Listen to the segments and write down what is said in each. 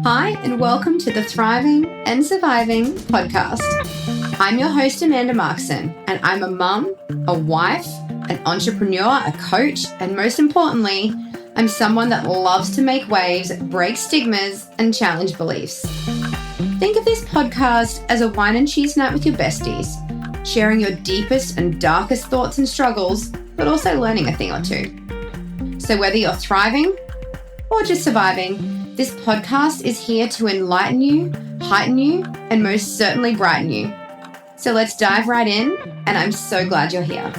Hi, and welcome to the Thriving and Surviving podcast. I'm your host, Amanda Markson, and I'm a mum, a wife, an entrepreneur, a coach, and most importantly, I'm someone that loves to make waves, break stigmas, and challenge beliefs. Think of this podcast as a wine and cheese night with your besties, sharing your deepest and darkest thoughts and struggles, but also learning a thing or two. So whether you're thriving or just surviving, this podcast is here to enlighten you, heighten you, and most certainly brighten you. So let's dive right in, and I'm so glad you're here.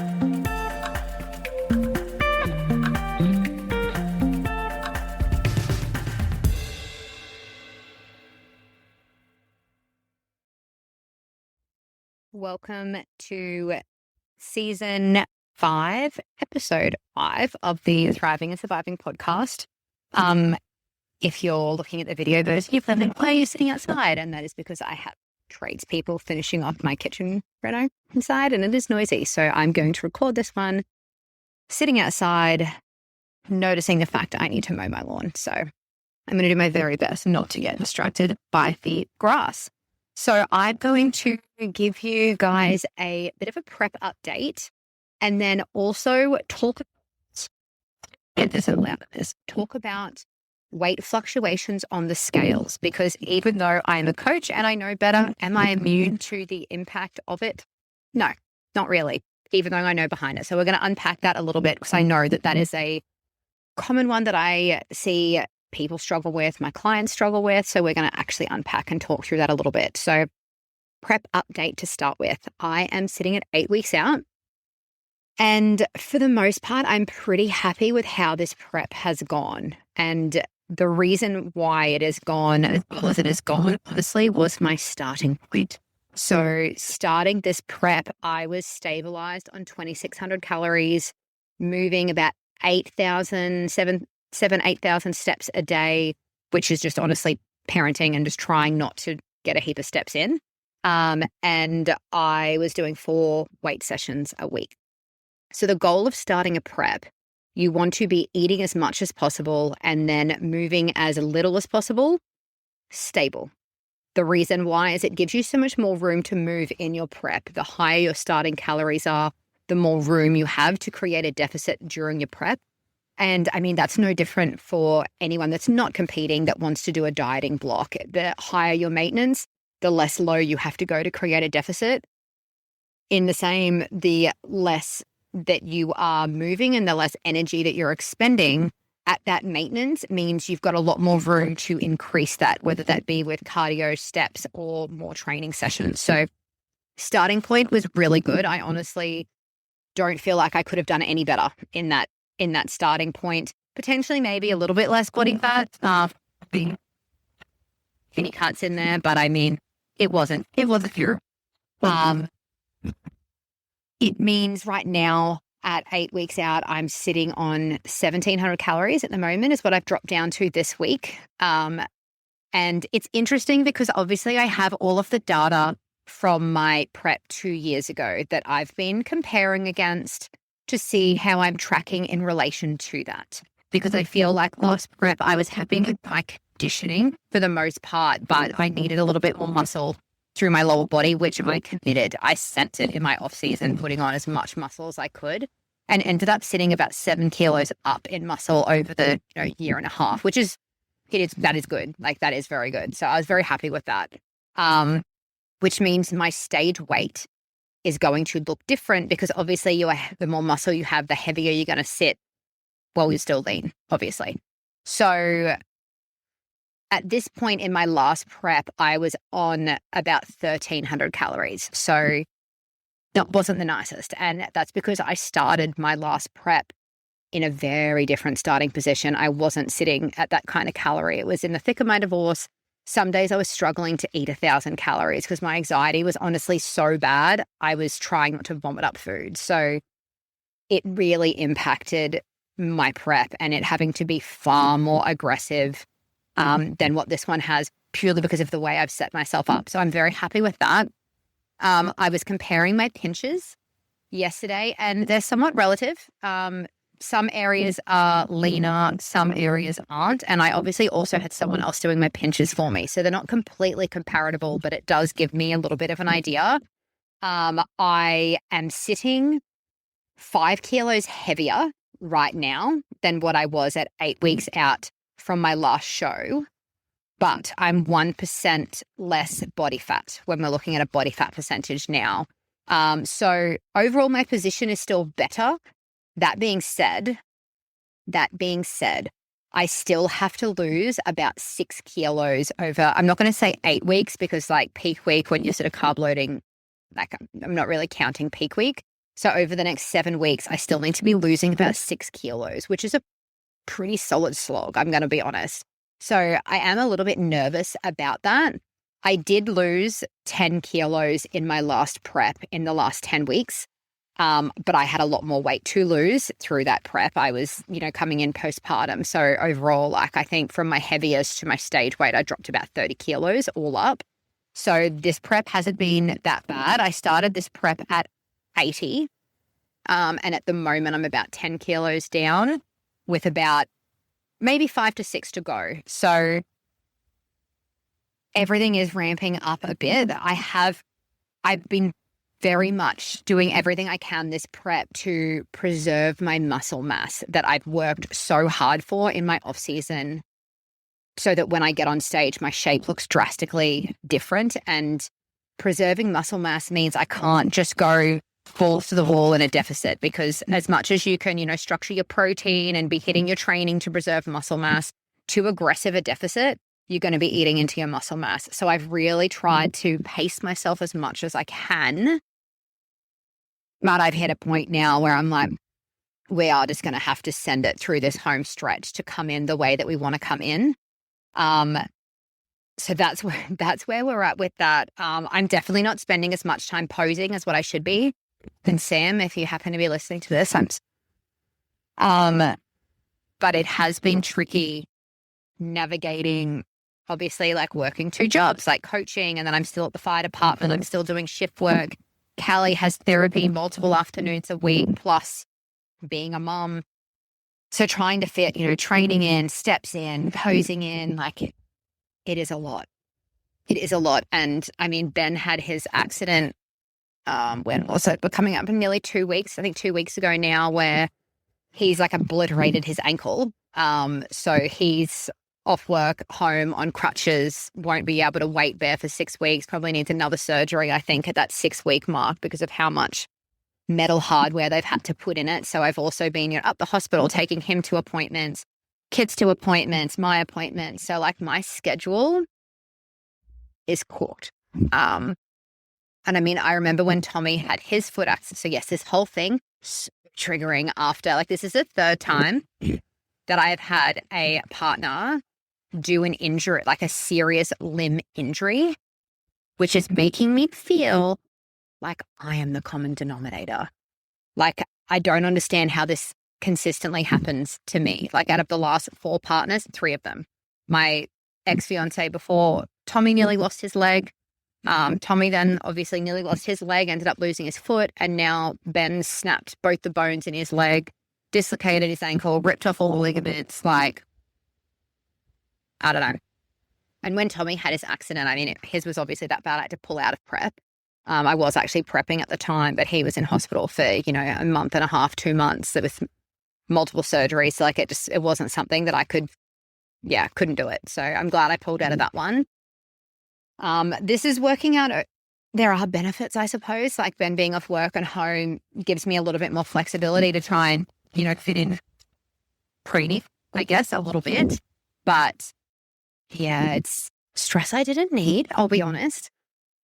Welcome to season 5, episode 5 of the Thriving and Surviving podcast. If you're looking at the video version, you're thinking, why are you sitting outside? And that is because I have tradespeople finishing off my kitchen reno inside, and it is noisy. So I'm going to record this one sitting outside, noticing the fact that I need to mow my lawn. So I'm going to do my very best not to get distracted by the grass. So I'm going to give you guys a bit of a prep update, and then also talk about weight fluctuations on the scales, because even though I'm a coach and I know better, am I immune to the impact of it? No, not really, even though I know behind it. So we're going to unpack that a little bit, because I know that is a common one that I see people struggle with, my clients struggle with. So we're going to actually unpack and talk through that a little bit. So prep update to start with. I am sitting at 8 weeks out. And for the most part, I'm pretty happy with how this prep has gone. And the reason why it has gone as well as it has gone, honestly, was my starting point. So starting this prep, I was stabilized on 2,600 calories, moving about 8,000 steps a day, which is just honestly parenting and just trying not to get a heap of steps in. And I was doing 4 weight sessions a week. So the goal of starting a prep, you want to be eating as much as possible and then moving as little as possible, stable. The reason why is it gives you so much more room to move in your prep. The higher your starting calories are, the more room you have to create a deficit during your prep. And I mean, that's no different for anyone that's not competing that wants to do a dieting block. The higher your maintenance, the less low you have to go to create a deficit. In the same, the less that you are moving and the less energy that you're expending at that maintenance means you've got a lot more room to increase that, whether that be with cardio steps or more training sessions. So starting point was really good. I honestly don't feel like I could have done any better in that starting point. Potentially maybe a little bit less body fat, any cuts in there, but I mean, it wasn't pure. It means right now at 8 weeks out, I'm sitting on 1,700 calories at the moment is what I've dropped down to this week. And it's interesting because obviously I have all of the data from my prep 2 years ago that I've been comparing against to see how I'm tracking in relation to that. Because I feel like last prep, I was happy with my conditioning for the most part, but I needed a little bit more muscle through my lower body, which I committed. I sent it in my off season, putting on as much muscle as I could, and ended up sitting about 7 kilos up in muscle over the year and a half, that is good. Like, that is very good. So I was very happy with that. Which means my stage weight is going to look different, because obviously the more muscle you have, the heavier you're going to sit while you're still lean, obviously. So at this point in my last prep, I was on about 1,300 calories. So that wasn't the nicest. And that's because I started my last prep in a very different starting position. I wasn't sitting at that kind of calorie. It was in the thick of my divorce. Some days I was struggling to eat 1,000 calories because my anxiety was honestly so bad. I was trying not to vomit up food. So it really impacted my prep, and it having to be far more aggressive than what this one has, purely because of the way I've set myself up. So I'm very happy with that. I was comparing my pinches yesterday, and they're somewhat relative. some areas are leaner, some areas aren't. And I obviously also had someone else doing my pinches for me. So they're not completely comparable, but it does give me a little bit of an idea. I am sitting 5 kilos heavier right now than what I was at 8 weeks out from my last show. But I'm 1% less body fat when we're looking at a body fat percentage now. So overall, my position is still better. That being said, I still have to lose about 6 kilos over, I'm not going to say 8 weeks because like peak week when you're sort of carb loading, like I'm not really counting peak week. So over the next 7 weeks, I still need to be losing about 6 kilos, which is a pretty solid slog, I'm going to be honest. So I am a little bit nervous about that. I did lose 10 kilos in my last prep in the last 10 weeks. But I had a lot more weight to lose through that prep. I was, coming in postpartum. So overall, like I think from my heaviest to my stage weight, I dropped about 30 kilos all up. So this prep hasn't been that bad. I started this prep at 80. And at the moment I'm about 10 kilos down with about maybe 5 to 6 to go. So everything is ramping up a bit. I've been very much doing everything I can this prep to preserve my muscle mass that I've worked so hard for in my off season so that when I get on stage, my shape looks drastically different. And preserving muscle mass means I can't just go balls to the wall in a deficit, because as much as you can, structure your protein and be hitting your training to preserve muscle mass, too aggressive a deficit, you're going to be eating into your muscle mass. So I've really tried to pace myself as much as I can. But I've hit a point now where I'm like, we are just going to have to send it through this home stretch to come in the way that we want to come in. So that's where we're at with that. I'm definitely not spending as much time posing as what I should be. And Sam, if you happen to be listening to this, but it has been tricky navigating, obviously, like working 2 jobs, like coaching, and then I'm still at the fire department. I'm still doing shift work. Callie has therapy multiple afternoons a week, plus being a mom. So trying to fit, training in, steps in, posing in, like it is a lot. It is a lot. And I mean, Ben had his accident when also we're coming up in nearly 2 weeks, I think 2 weeks ago now, where he's like obliterated his ankle. So he's off work, home on crutches, won't be able to weight bear for 6 weeks, probably needs another surgery, I think, at that 6-week mark because of how much metal hardware they've had to put in it. So I've also been up the hospital, taking him to appointments, kids to appointments, my appointments. So like my schedule is cooked. And I mean, I remember when Tommy had his foot accident. So yes, this whole thing triggering after, like this is the 3rd time that I have had a partner do an injury, like a serious limb injury, which is making me feel like I am the common denominator. Like I don't understand how this consistently happens to me. Like out of the last 4 partners, 3 of them. My ex-fiance before Tommy nearly lost his leg. Tommy then obviously nearly lost his leg, ended up losing his foot, and now Ben snapped both the bones in his leg, dislocated his ankle, ripped off all the ligaments, like, I don't know. And when Tommy had his accident, I mean, his was obviously that bad. I had to pull out of prep. I was actually prepping at the time, but he was in hospital for, a month and a half, 2 months. There was multiple surgeries. So like it wasn't something that I couldn't do it. So I'm glad I pulled out of that one. This is working out. There are benefits, I suppose, like Ben being off work and home gives me a little bit more flexibility to try and, fit in preemie, I guess, a little bit. But yeah, it's stress I didn't need, I'll be honest.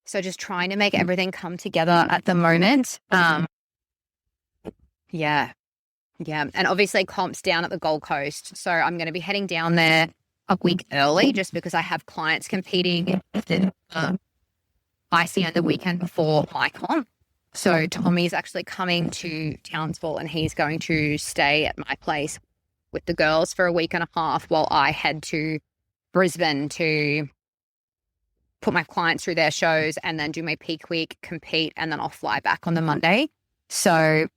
So just trying to make everything come together at the moment. Yeah. And obviously comps down at the Gold Coast. So I'm going to be heading down there a week early just because I have clients competing in ICN the weekend before my comp. So Tommy's actually coming to Townsville and he's going to stay at my place with the girls for a week and a half while I head to Brisbane to put my clients through their shows and then do my peak week, compete, and then I'll fly back on the Monday. So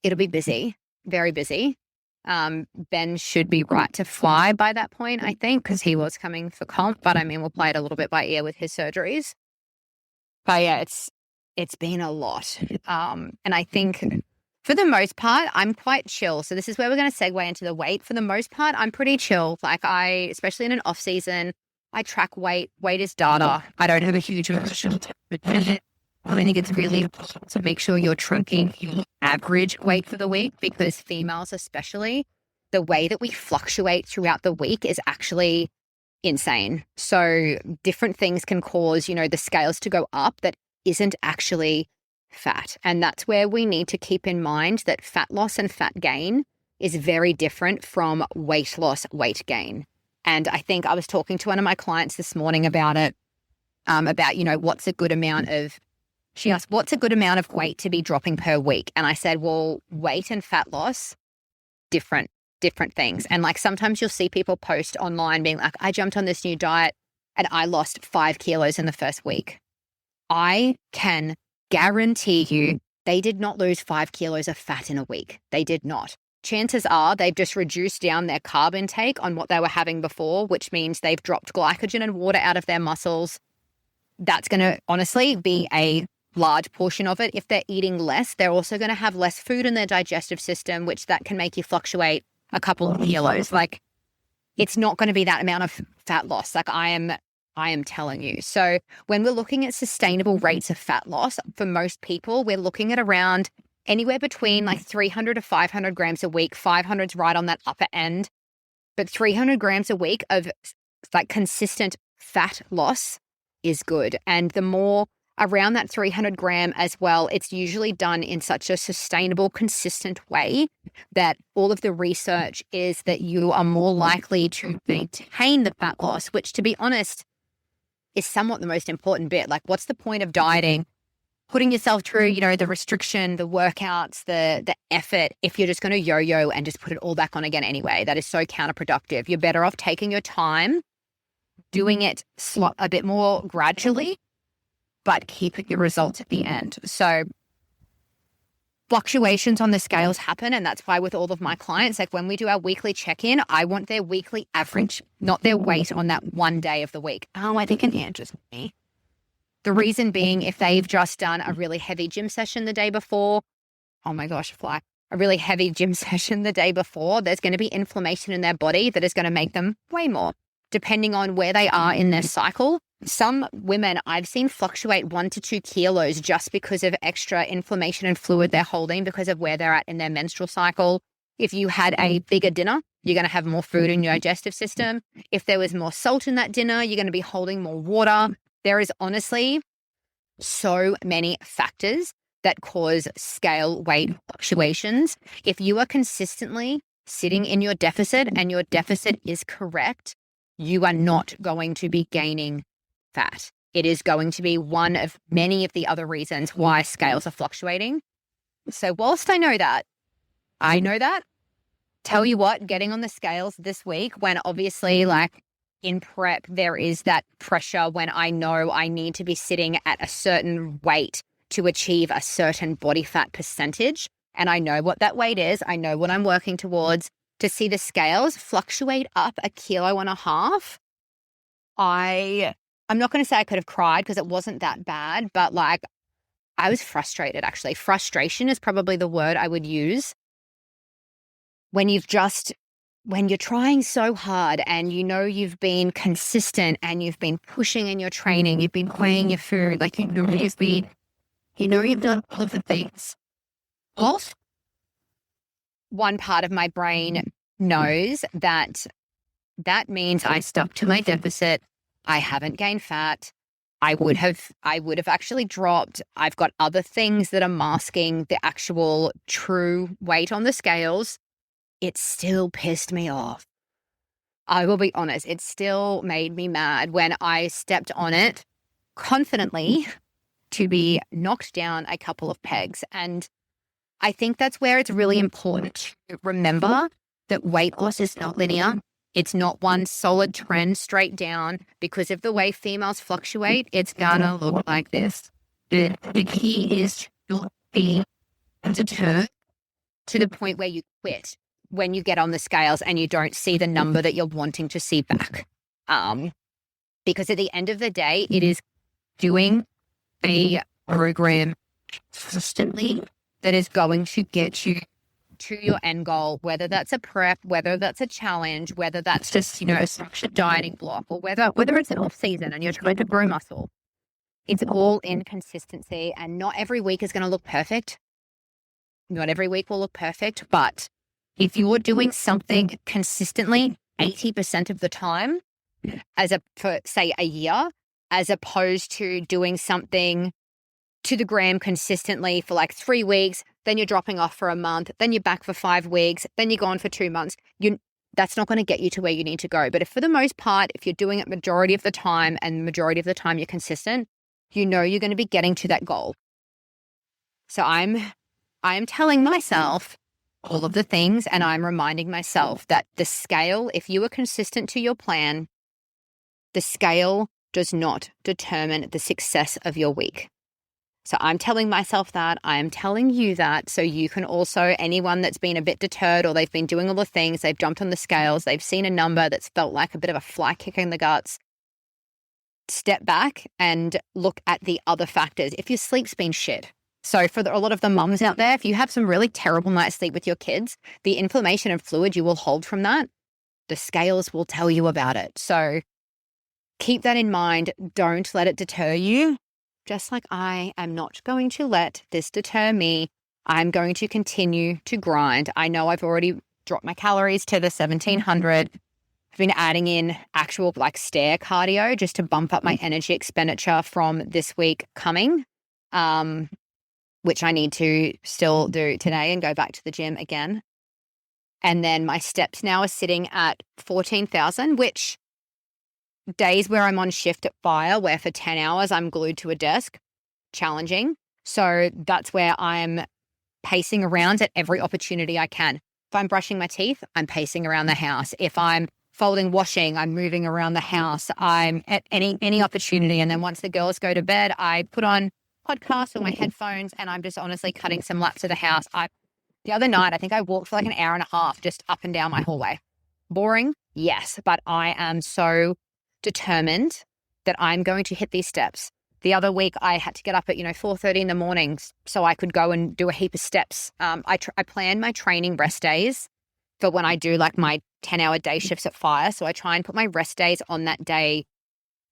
it'll be busy. very busy. Ben should be right to fly by that point, I think, because he was coming for comp. But I mean, we'll play it a little bit by ear with his surgeries. But yeah, it's been a lot. And I think for the most part, I'm quite chill. So this is where we're going to segue into the weight. For the most part, I'm pretty chill. Like especially in an off season, I track weight. Weight is data. I don't have a huge emotion. I think it's really important to make sure you're tracking your average weight for the week, because females especially, the way that we fluctuate throughout the week is actually insane. So different things can cause, the scales to go up that isn't actually fat. And that's where we need to keep in mind that fat loss and fat gain is very different from weight loss, weight gain. And I think I was talking to one of my clients this morning about it, what's a good amount of, she asked, what's a good amount of weight to be dropping per week? And I said, well, weight and fat loss, different things. And like sometimes you'll see people post online being like, I jumped on this new diet and I lost 5 kilos in the first week. I can guarantee you they did not lose 5 kilos of fat in a week. They did not. Chances are they've just reduced down their carb intake on what they were having before, which means they've dropped glycogen and water out of their muscles. That's going to honestly be a large portion of it. If they're eating less, they're also going to have less food in their digestive system, which that can make you fluctuate a couple of kilos. Like it's not going to be that amount of fat loss. Like I am telling you. So when we're looking at sustainable rates of fat loss, for most people, we're looking at around anywhere between like 300 to 500 grams a week. 500 is right on that upper end, but 300 grams a week of like consistent fat loss is good. And the more around that 300 gram as well, it's usually done in such a sustainable, consistent way that all of the research is that you are more likely to maintain the fat loss, which to be honest is somewhat the most important bit. Like what's the point of dieting, putting yourself through, the restriction, the workouts, the effort, if you're just going to yo-yo and just put it all back on again anyway? That is so counterproductive. You're better off taking your time, doing it a bit more gradually, but keeping your results at the end. So fluctuations on the scales happen. And that's why with all of my clients, like when we do our weekly check-in, I want their weekly average, not their weight on that one day of the week. Oh, I think an answer's me. The reason being, if they've just done a really heavy gym session the day before, oh my gosh, a really heavy gym session the day before, there's going to be inflammation in their body that is going to make them weigh more, depending on where they are in their cycle. Some women I've seen fluctuate 1 to 2 kilos just because of extra inflammation and fluid they're holding because of where they're at in their menstrual cycle. If you had a bigger dinner, you're going to have more food in your digestive system. If there was more salt in that dinner, you're going to be holding more water. There is honestly so many factors that cause scale weight fluctuations. If you are consistently sitting in your deficit and your deficit is correct, you are not going to be gaining fat. It is going to be one of many of the other reasons why scales are fluctuating. So whilst I know that, tell you what, getting on the scales this week when obviously like in prep, there is that pressure when I know I need to be sitting at a certain weight to achieve a certain body fat percentage. And I know what that weight is. I know what I'm working towards. To see the scales fluctuate up 1.5 kilos, I'm not going to say I could have cried because it wasn't that bad, but like I was frustrated actually. Frustration is probably the word I would use when you're trying so hard and you've been consistent and you've been pushing in your training, you've been weighing your food, like you've done all of the things. Off. One part of my brain knows that means I stuck to my deficit. I haven't gained fat. I would have actually dropped. I've got other things that are masking the actual true weight on the scales. It still pissed me off. I will be honest. It still made me mad when I stepped on it confidently to be knocked down a couple of pegs. And I think that's where it's really important to remember that weight loss is not linear. It's not one solid trend straight down, because of the way females fluctuate, it's gonna look like this. The key is to be determined to the point where you quit when you get on the scales and you don't see the number that you're wanting to see back. Because at the end of the day, it is doing a program consistently that is going to get you to your end goal, whether that's a prep, whether that's a challenge, whether that's just, a structured dieting block, or whether it's an off season and you're trying to grow muscle. It's all in consistency, and not every week is going to look perfect. Not every week will look perfect, but if you're doing something consistently 80% of the time, for say a year, as opposed to doing something to the gram consistently for like 3 weeks, then you're dropping off for a month, then you're back for 5 weeks, then you're gone for 2 months, that's not going to get you to where you need to go. But if for the most part, if you're doing it majority of the time and majority of the time you're consistent, you're going to be getting to that goal. So I am telling myself all of the things, and I'm reminding myself that the scale, if you are consistent to your plan, the scale does not determine the success of your week. So I'm telling myself that. I am telling you that. So you can also, anyone that's been a bit deterred or they've been doing all the things, they've jumped on the scales, they've seen a number that's felt like a bit of a fly kick in the guts, step back and look at the other factors. If your sleep's been shit. So for a lot of the mums out there, if you have some really terrible night's sleep with your kids, the inflammation and fluid you will hold from that, the scales will tell you about it. So keep that in mind. Don't let it deter you. Just like I am not going to let this deter me, I'm going to continue to grind. I know I've already dropped my calories to the 1700. I've been adding in actual stair cardio just to bump up my energy expenditure from this week coming, which I need to still do today and go back to the gym again. And then my steps now are sitting at 14,000, which days where I'm on shift at fire, where for 10 hours I'm glued to a desk, challenging. So that's where I'm pacing around at every opportunity I can. If I'm brushing my teeth, I'm pacing around the house. If I'm folding washing, I'm moving around the house. I'm at any opportunity. And then once the girls go to bed, I put on podcasts or my headphones and I'm just honestly cutting some laps of the house. The other night, I think I walked for like an hour and a half just up and down my hallway. Boring? Yes. But I am so determined that I'm going to hit these steps. The other week I had to get up at 4:30 in the mornings so I could go and do a heap of steps. I plan my training rest days for when I do my 10-hour day shifts at fire. So I try and put my rest days on that day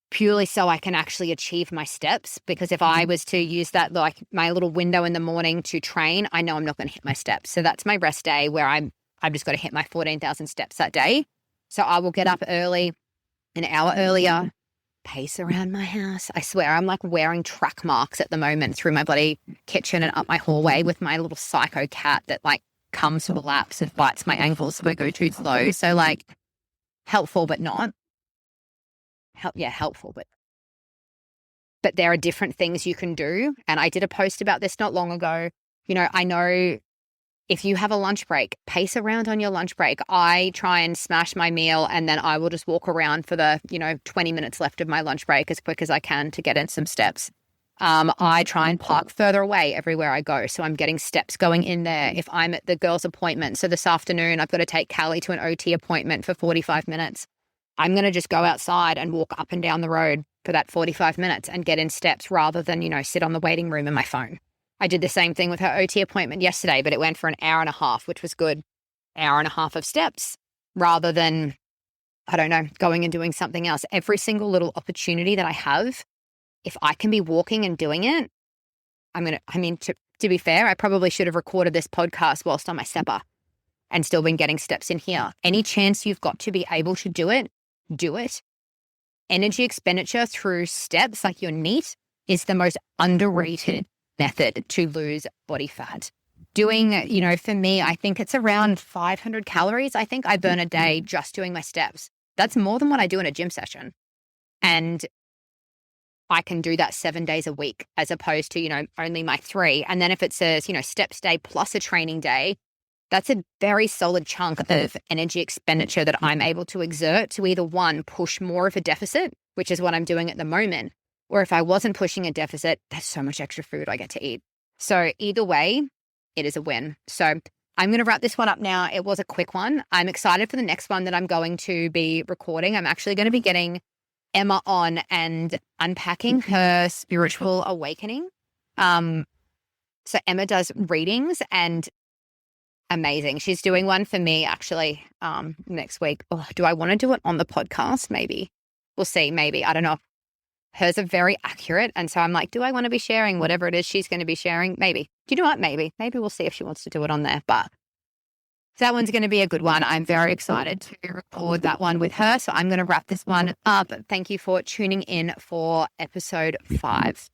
purely so I can actually achieve my steps. Because if I was to use that my little window in the morning to train, I know I'm not going to hit my steps. So that's my rest day where I've just got to hit my 14,000 steps that day. So I will get up early, an hour earlier, pace around my house. I swear I'm wearing track marks at the moment through my bloody kitchen and up my hallway with my little psycho cat that comes for laps and bites my ankles if I go too slow. So helpful but not. Helpful but there are different things you can do. And I did a post about this not long ago. I know if you have a lunch break, pace around on your lunch break. I try and smash my meal and then I will just walk around for the, 20 minutes left of my lunch break as quick as I can to get in some steps. I try and park further away everywhere I go. So I'm getting steps going in there. If I'm at the girls' appointment, so this afternoon I've got to take Callie to an OT appointment for 45 minutes. I'm going to just go outside and walk up and down the road for that 45 minutes and get in steps rather than, sit on the waiting room in my phone. I did the same thing with her OT appointment yesterday, but it went for an hour and a half, which was good. Hour and a half of steps rather than, going and doing something else. Every single little opportunity that I have, if I can be walking and doing it, to be fair, I probably should have recorded this podcast whilst on my stepper and still been getting steps in here. Any chance you've got to be able to do it, do it. Energy expenditure through steps like your NEAT is the most underrated method to lose body fat. Doing, for me, I think it's around 500 calories. I think I burn a day just doing my steps. That's more than what I do in a gym session. And I can do that 7 days a week as opposed to, only my 3. And then if it says, steps day plus a training day, that's a very solid chunk of energy expenditure that I'm able to exert to either one, push more of a deficit, which is what I'm doing at the moment, or if I wasn't pushing a deficit, there's so much extra food I get to eat. So either way, it is a win. So I'm going to wrap this one up now. It was a quick one. I'm excited for the next one that I'm going to be recording. I'm actually going to be getting Emma on and unpacking her spiritual awakening. So Emma does readings and amazing. She's doing one for me actually next week. Oh, do I want to do it on the podcast? Maybe. We'll see. Maybe. I don't know. Hers are very accurate. And so I'm like, do I want to be sharing whatever it is she's going to be sharing? Maybe. Do you know what? Maybe. Maybe we'll see if she wants to do it on there. But that one's going to be a good one. I'm very excited to record that one with her. So I'm going to wrap this one up. Thank you for tuning in for episode 5.